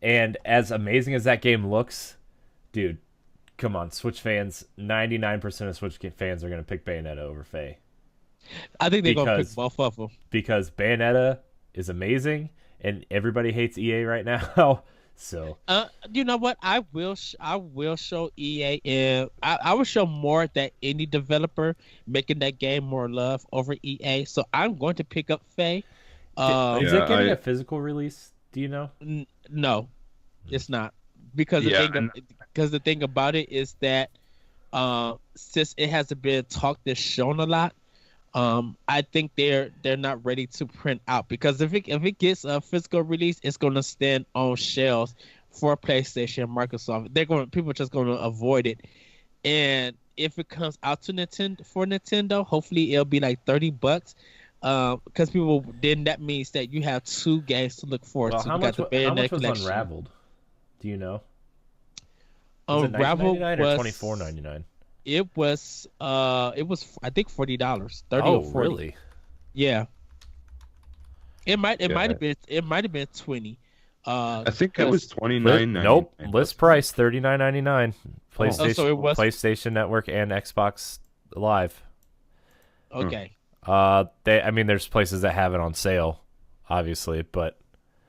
S1: And as amazing as that game looks, dude, come on, Switch fans, 99% of Switch fans are going to pick Bayonetta over Faye.
S3: I think they're gonna
S1: Because-
S3: pick both of them.
S1: Because Bayonetta is amazing, and everybody hates EA right now. So
S3: You know what? I will show EA, and I will show more that indie developer making that game more love over EA. So I'm going to pick up Faye.
S1: is
S2: Yeah,
S1: it getting a physical release? Do you know?
S3: No, it's not, because
S2: Yeah,
S3: the thing about it is that since it hasn't been talked and shown a lot, I think they're not ready to print out, because if it gets a physical release, it's going to stand on shelves for PlayStation and Microsoft. People are just going to avoid it, and if it comes out to Nintendo, hopefully it'll be like $30. Because that means that you have 2 games to look forward to.
S1: How much was Unraveled? Do you know? Was it
S3: Unraveled
S1: $19.99
S3: was
S1: or $24.99?
S3: It was I think $40, 30
S1: Oh,
S3: or 40.
S1: really?
S3: Yeah. It might have been 20.
S2: I think it was $29.99.
S1: Nope. List price $39.99. PlayStation,
S3: so it was
S1: PlayStation Network and Xbox Live.
S3: Okay.
S1: There's places that have it on sale, obviously, but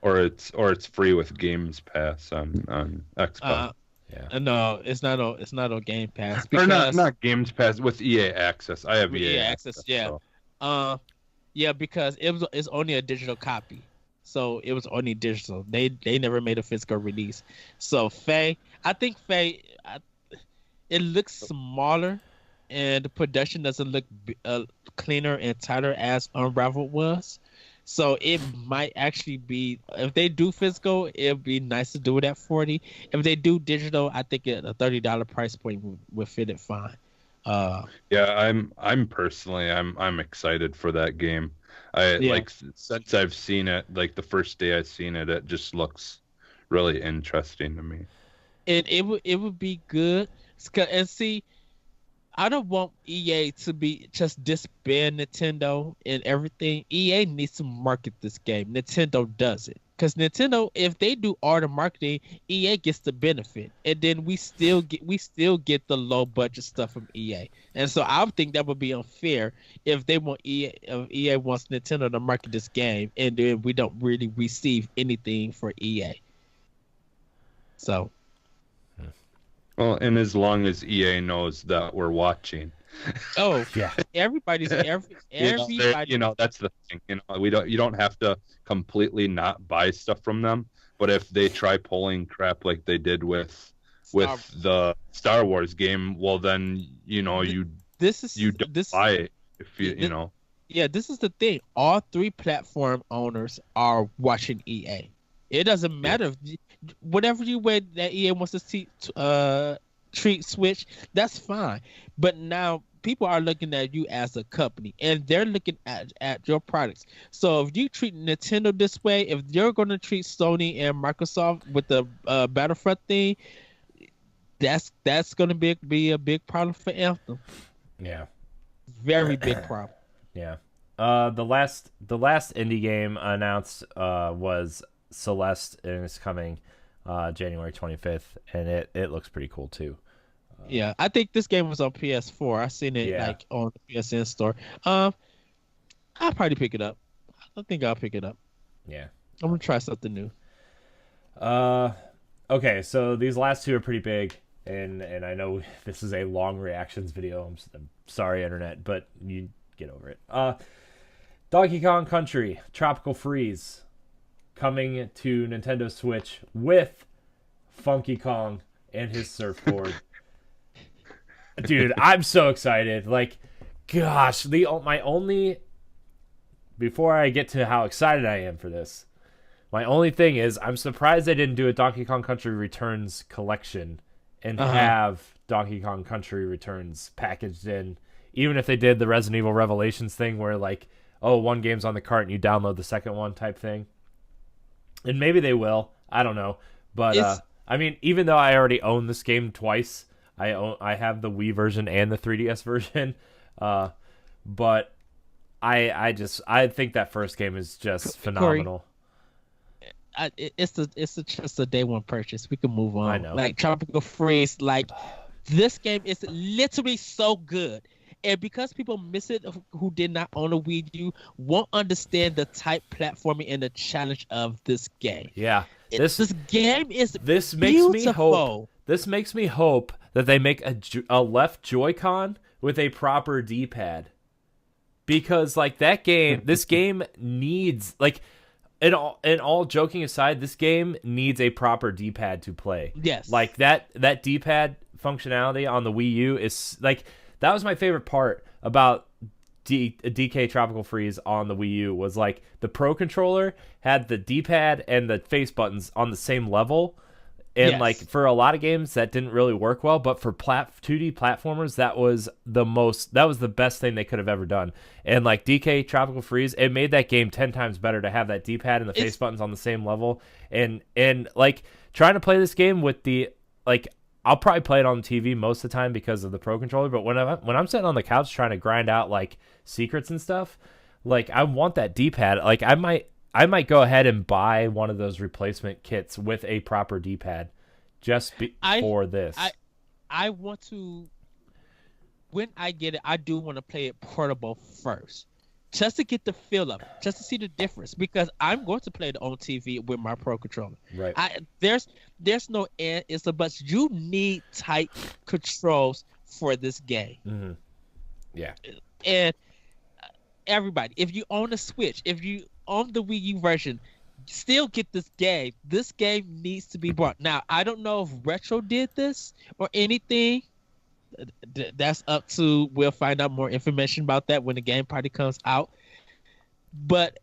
S2: or it's free with Games Pass on Xbox.
S1: yeah.
S3: No, it's not on Game Pass.
S2: Or not Games Pass, with EA Access. I have EA Access.
S3: Yeah.
S2: So.
S3: Yeah, because it's only a digital copy. So it was only digital. They never made a physical release. So Faye, it looks smaller, and the production doesn't look cleaner and tighter as Unraveled was. So it might actually be, if they do physical, it'd be nice to do it at 40. If they do digital, I think a $30 price point would fit it fine.
S2: Yeah, I'm personally I'm excited for that game. Like, since I've seen it, like the first day I've seen it, it just looks really interesting to me.
S3: And it would be good. And see, I don't want EA to be just disband Nintendo and everything. EA needs to market this game. Nintendo does it. Because Nintendo, if they do all the marketing, EA gets the benefit, and then we still get the low budget stuff from EA. And so I would think that would be unfair if EA wants Nintendo to market this game, and then we don't really receive anything for EA. So.
S2: Well, and as long as EA knows that we're watching.
S3: Oh
S1: yeah,
S3: everybody.
S2: That's the thing. You don't have to completely not buy stuff from them, but if they try pulling crap like they did with the Star Wars game, well then you don't buy it if you know.
S3: Yeah, this is the thing. All 3 platform owners are watching EA. It doesn't matter whatever you way that EA wants to treat Switch, that's fine. But now people are looking at you as a company, and they're looking at your products. So if you treat Nintendo this way, if you're going to treat Sony and Microsoft with the Battlefront thing, that's going to be a big problem for Anthem.
S1: Yeah,
S3: very big problem.
S1: Yeah. The last indie game announced was Celeste, and it's coming January 25th, and it looks pretty cool too.
S3: Yeah, I think this game was on PS4. I seen it like on the PSN store. I'll probably pick it up. I think I'll pick it up.
S1: Yeah,
S3: I'm gonna try something new.
S1: Okay, so these last 2 are pretty big, and I know this is a long reactions video. I'm sorry, internet, but you get over it. Donkey Kong Country Tropical Freeze coming to Nintendo Switch with Funky Kong and his surfboard. Dude, I'm so excited. Like, gosh, before I get to how excited I am for this, my only thing is I'm surprised they didn't do a Donkey Kong Country Returns collection and have Donkey Kong Country Returns packaged in. Even if they did the Resident Evil Revelations thing where, like, oh, one game's on the cart and you download the second one type thing. And maybe they will. I don't know. But, even though I already own this game twice, I have the Wii version and the 3DS version. But I think that first game is just phenomenal.
S3: It's just a day one purchase. We can move on.
S1: I know.
S3: Like Tropical Freeze, like this game is literally so good. And because people miss it who did not own a Wii U, won't understand the type platforming and the challenge of this game.
S1: Yeah.
S3: This game is
S1: this makes me hope.
S3: beautiful.
S1: This makes me hope that they make a left Joy-Con with a proper D-pad, because like that game, this game needs like. And all joking aside, this game needs a proper D-pad to play.
S3: Yes.
S1: Like that D-pad functionality on the Wii U is like, that was my favorite part about DK Tropical Freeze on the Wii U, was like the Pro Controller had the D-pad and the face buttons on the same level. And
S3: Yes.
S1: like for a lot of games that didn't really work well, but for 2D platformers, that was the best thing they could have ever done. And like DK Tropical Freeze, it made that game 10 times better to have that D-pad and the face buttons on the same level. And like trying to play this game with the like, I'll probably play it on TV most of the time because of the Pro Controller, but when I'm sitting on the couch trying to grind out like secrets and stuff, like I want that D-pad. Like I might go ahead and buy one of those replacement kits with a proper D-pad just for this.
S3: I want to, when I get it, I do want to play it portable first, just to get the feel of it, just to see the difference, because I'm going to play it on TV with my Pro Controller.
S1: Right.
S3: There's no and it's a but. You need tight controls for this game.
S1: Mm-hmm. Yeah.
S3: And everybody, if you own a Switch, if you own the Wii U version, still get this game. This game needs to be bought. Now, I don't know if Retro did this or anything. That's up to, we'll find out more information about that when the game party comes out. But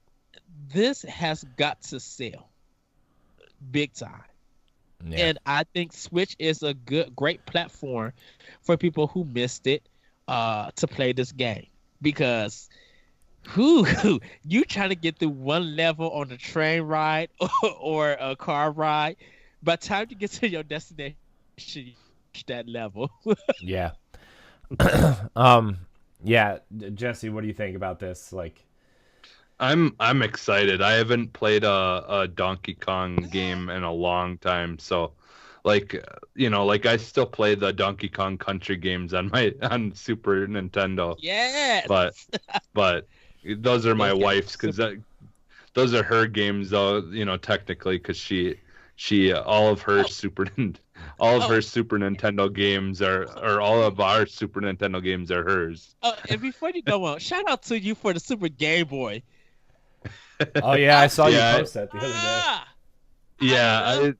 S3: this has got to sell big time. Yeah. And I think Switch is a great platform for people who missed it to play this game, because you trying to get through one level on a train ride or a car ride, by the time you get to your destination, you reach that level.
S1: Yeah. Yeah, Jesse, what do you think about this? Like,
S2: I'm excited. I haven't played a Donkey Kong game in a long time, so like like I still play the Donkey Kong Country games on Super Nintendo.
S3: Yes.
S2: But those are my wife's, because those are her games, though. Technically, because she all of her Super Nintendo games or all of our Super Nintendo games are hers.
S3: Oh, and before you go on, shout out to you for the Super Game Boy.
S1: Oh yeah, I saw you post that the other day.
S2: Yeah,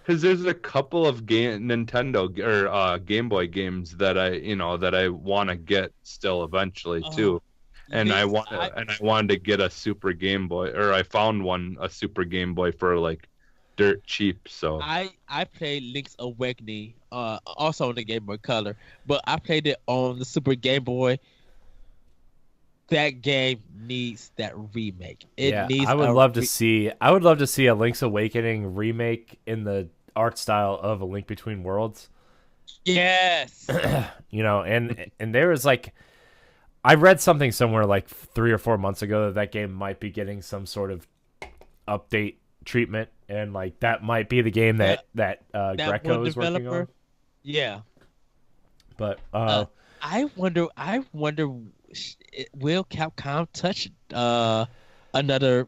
S2: because there's a couple of Nintendo or Game Boy games that I want to get still eventually too, and I wanted to get a Super Game Boy, or I found a Super Game Boy for like dirt cheap. So
S3: I played Link's Awakening, also on the Game Boy Color, but I played it on the Super Game Boy. That game needs that remake.
S1: I would love to see a Link's Awakening remake in the art style of A Link Between Worlds.
S3: Yes.
S1: And there was like, I read something somewhere like 3 or 4 months ago that game might be getting some sort of update treatment, and like that might be the game that Greco is working on.
S3: Yeah.
S1: But
S3: I wonder, will Capcom touch another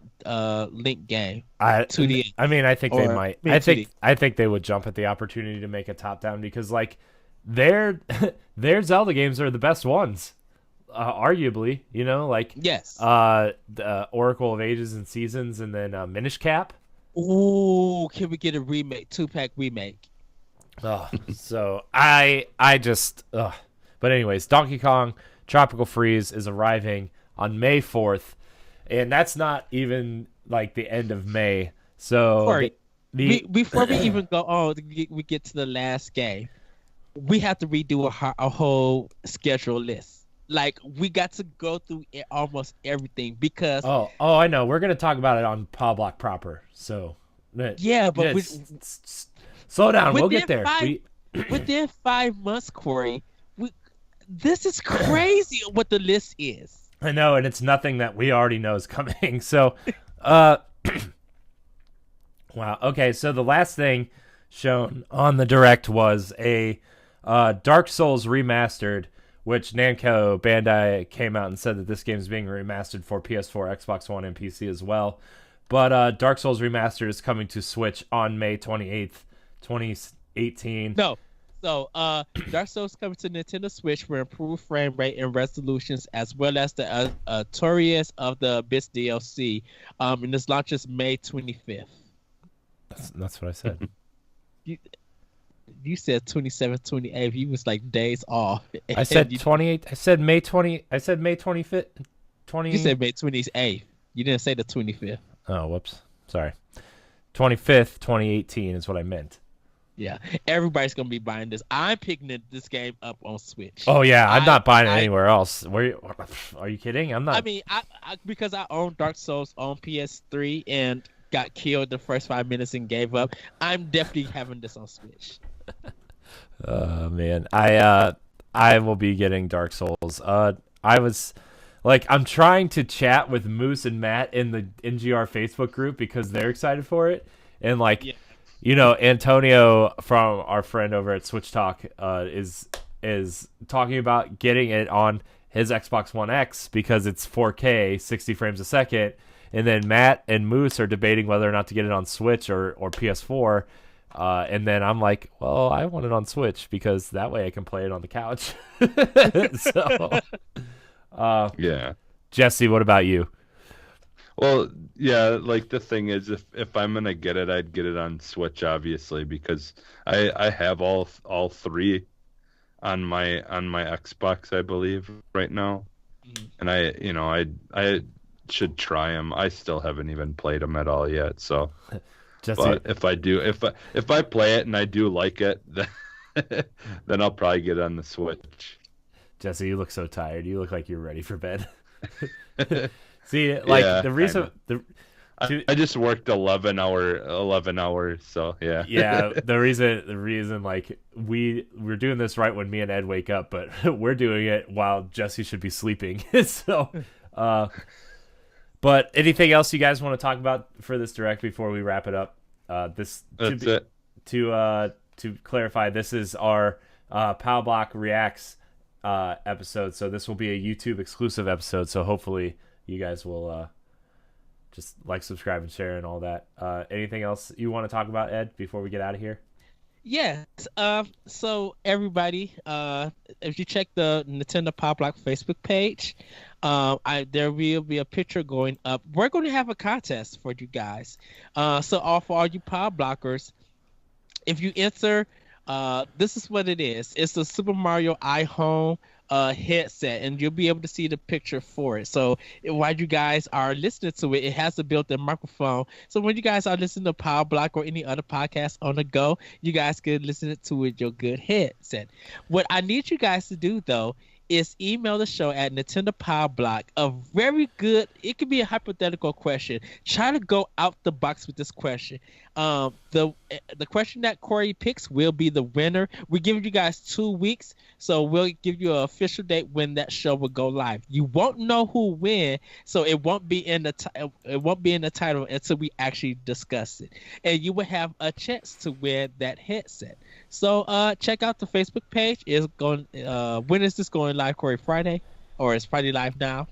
S3: Link game?
S1: I think they might. I think they would jump at the opportunity to make a top down, because like their Zelda games are the best ones, arguably.
S3: Yes.
S1: The Oracle of Ages and Seasons, and then Minish Cap.
S3: Ooh, can we get a remake, 2-pack remake?
S1: So I just. But anyways, Donkey Kong Tropical Freeze is arriving on May 4th, and that's not even like the end of May. So
S3: before we even go on, we get to the last game, we have to redo a whole schedule list. Like, we got to go through almost everything, because
S1: I know, we're gonna talk about it on Powblock proper. So
S3: yeah, but
S1: slow down, we'll get there.
S3: Within 5 months, Corey. This is crazy what the list is.
S1: I know, and it's nothing that we already know is coming. So, wow. Okay, so the last thing shown on the Direct was a Dark Souls remastered, which Namco Bandai came out and said that this game is being remastered for PS4, Xbox One, and PC as well. But Dark Souls Remastered is coming to Switch on May 28th, 2018.
S3: No. So, Dark Souls coming to Nintendo Switch for improved frame rate and resolutions, as well as the Torius of the Abyss DLC. And this launches May 25th.
S1: That's what I said.
S3: You said 27th, 28th. You was like days off.
S1: I said 28. I said May 20. I said May 25th. 20.
S3: You said May 28th. You didn't say the 25th.
S1: Oh, whoops. Sorry. 25th, 2018 is what I meant.
S3: Yeah, everybody's gonna be buying this. I'm picking this game up on Switch.
S1: Oh yeah, I'm not buying it anywhere else. Are you kidding? I'm not.
S3: I mean, I because I own Dark Souls on PS3 and got killed the first 5 minutes and gave up. I'm definitely having this on Switch.
S1: Man, I will be getting Dark Souls. I was like, I'm trying to chat with Moose and Matt in the NGR Facebook group because they're excited for it, and like. Yeah. You know, Antonio from our friend over at Switch Talk is talking about getting it on his Xbox One X because it's 4K, 60 frames a second. And then Matt and Moose are debating whether or not to get it on Switch or PS4. And then I'm like, well, I want it on Switch because that way I can play it on the couch. So,
S2: yeah.
S1: Jesse, what about you?
S2: Well, yeah, like the thing is, if I'm gonna get it, I'd get it on Switch, obviously, because I have all three on my Xbox, I believe, right now, and I should try them. I still haven't even played them at all yet, so.
S1: Jesse,
S2: but if I play it and I do like it, then I'll probably get it on the Switch.
S1: Jesse, you look so tired. You look like you're ready for bed. See, like the reason
S2: I just worked 11 hours, so yeah.
S1: Yeah, the reason like we're doing this right when me and Ed wake up, but we're doing it while Jesse should be sleeping. So but anything else you guys want to talk about for this direct before we wrap it up? That's it. To clarify, this is our Powblock Reacts episode, so this will be a YouTube exclusive episode, so hopefully you guys will just like, subscribe, and share, and all that. Anything else you want to talk about, Ed, before we get out of here?
S3: Yes. So everybody, if you check the Nintendo Powblock Facebook page, there will be a picture going up. We're going to have a contest for you guys. So for all you Powblockers, if you enter, this is what it is. It's the Super Mario iHome headset, and you'll be able to see the picture for it. So while you guys are listening to it, it has a built-in microphone. So when you guys are listening to Powblock or any other podcast on the go, you guys can listen to it with your good headset. What I need you guys to do, though, is email the show at Nintendo Powblock. A very good, it could be a hypothetical question. Try to go out the box with this question. The question that Corey picks will be the winner. We're giving you guys 2 weeks, so we'll give you an official date when that show will go live. You won't know who win, so it won't be in the title until we actually discuss it, and you will have a chance to win that headset. So check out the Facebook page. It's going. When is this going live, Corey? Friday, or is Friday live now?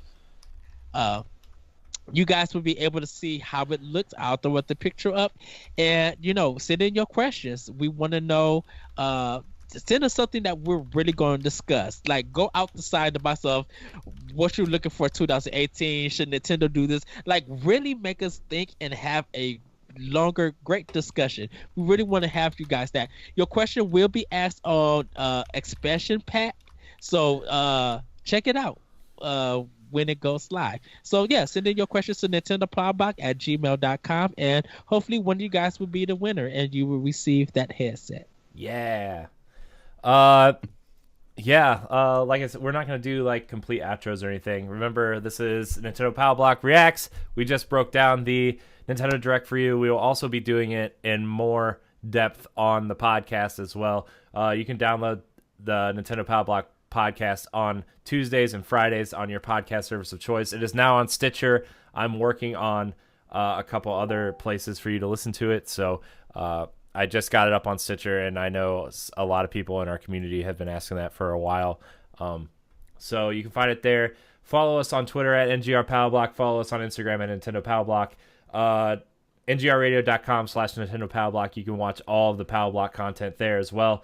S3: You guys will be able to see how it looks. I'll throw the picture up, and send in your questions. We want to know. Send us something that we're really going to discuss. Like, go outside the box of what you're looking for 2018. Should Nintendo do this? Like, really make us think and have a longer, great discussion. We really want to have you guys that. Your question will be asked on expansion pack. So check it out when it goes live. So yeah, send in your questions to nintendopowblock@gmail.com, and hopefully one of you guys will be the winner and you will receive that headset.
S1: Yeah. Like I said, we're not going to do like complete outros or anything. Remember, this is Nintendo Powblock Reacts. We just broke down the Nintendo Direct for you. We will also be doing it in more depth on the podcast as well. You can download the Nintendo Powblock podcast on Tuesdays and Fridays on your podcast service of choice. It is now on Stitcher. I'm working on a couple other places for you to listen to it. So I just got it up on Stitcher, and I know a lot of people in our community have been asking that for a while. So you can find it there. Follow us on Twitter at NGR Powblock. Follow us on Instagram at Nintendo Powblock. ngrradio.com/nintendopowblock. You can watch all of the Powblock content there as well.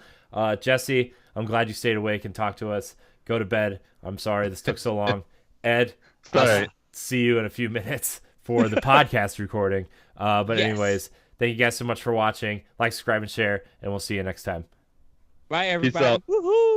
S1: Jesse, I'm glad you stayed awake and talked to us. Go to bed. I'm sorry this took so long. Ed, I'll see you in a few minutes for the podcast recording. But anyways, thank you guys so much for watching. Like, subscribe, and share, and we'll see you next time.
S3: Bye, everybody.
S2: Peace out.
S3: Woohoo!